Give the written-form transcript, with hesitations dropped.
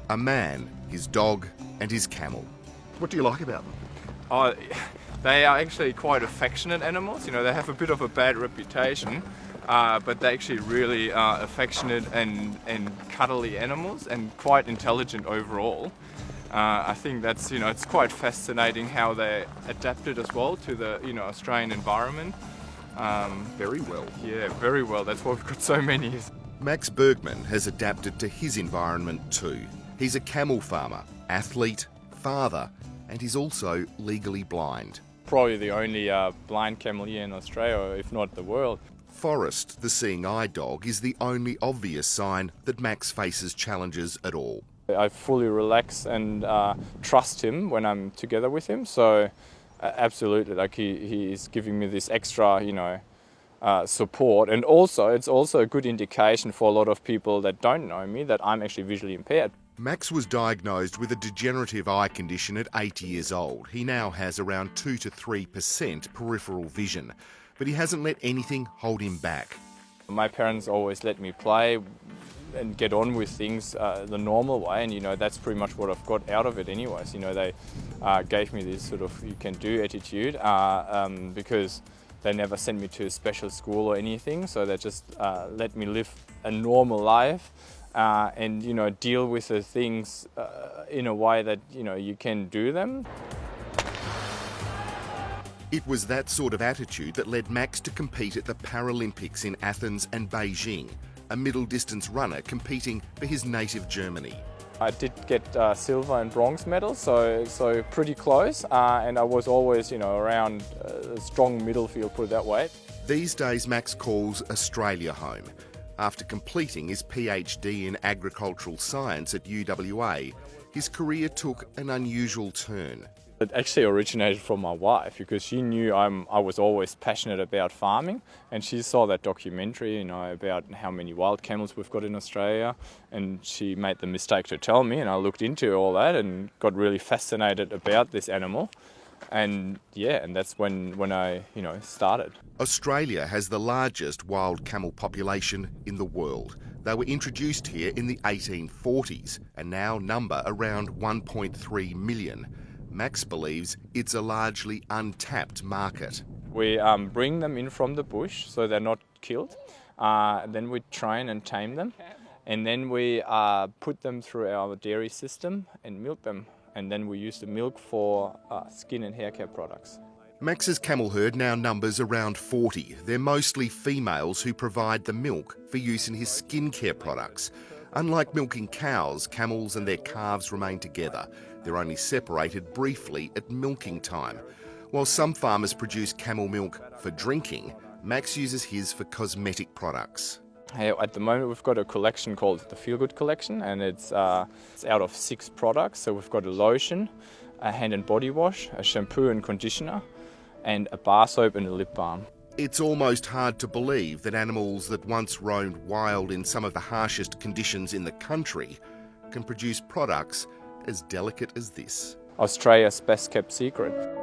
A man, his dog and his camel. What do you like about them? Oh, they are actually quite affectionate animals. You know, they have a bit of a bad reputation, but they're actually really affectionate and cuddly animals, and quite intelligent overall. I think that's, you know, it's quite fascinating how they adapted as well to the, you know, Australian environment. Very well. Yeah, very well. That's why we've got so many. Max Bergmann has adapted to his environment too. He's a camel farmer, athlete, father, and he's also legally blind. Probably the only blind cameleer in Australia, if not the world. Forrest, the seeing eye dog, is the only obvious sign that Max faces challenges at all. I fully relax and trust him when I'm together with him. So absolutely, like he is giving me this extra, you know, support. And also, it's also a good indication for a lot of people that don't know me that I'm actually visually impaired. Max was diagnosed with a degenerative eye condition at 8 years old. He now has around 2 to 3% peripheral vision, but he hasn't let anything hold him back. My parents always let me play and get on with things the normal way, and you know, that's pretty much what I've got out of it anyways. You know, they gave me this sort of you can do attitude because they never sent me to a special school or anything, so they just let me live a normal life and, you know, deal with the things in a way that, you know, you can do them. It was that sort of attitude that led Max to compete at the Paralympics in Athens and Beijing, a middle-distance runner competing for his native Germany. I did get silver and bronze medals, so pretty close, and I was always, you know, around a strong middle field, put it that way. These days Max calls Australia home. After completing his PhD in agricultural science at UWA, his career took an unusual turn. It actually originated from my wife, because she knew I was always passionate about farming, and she saw that documentary, you know, about how many wild camels we've got in Australia, and she made the mistake to tell me, and I looked into all that and got really fascinated about this animal. And yeah, and that's when I, you know, started. Australia has the largest wild camel population in the world. They were introduced here in the 1840s and now number around 1.3 million. Max believes it's a largely untapped market. We bring them in from the bush so they're not killed. Then we train and tame them. And then we put them through our dairy system and milk them. And then we use the milk for skin and hair care products. Max's camel herd now numbers around 40. They're mostly females who provide the milk for use in his skincare products. Unlike milking cows, camels and their calves remain together. They're only separated briefly at milking time. While some farmers produce camel milk for drinking, Max uses his for cosmetic products. At the moment we've got a collection called the Feel Good Collection, and it's out of 6 products. So we've got a lotion, a hand and body wash, a shampoo and conditioner, and a bar soap and a lip balm. It's almost hard to believe that animals that once roamed wild in some of the harshest conditions in the country can produce products as delicate as this. Australia's best kept secret.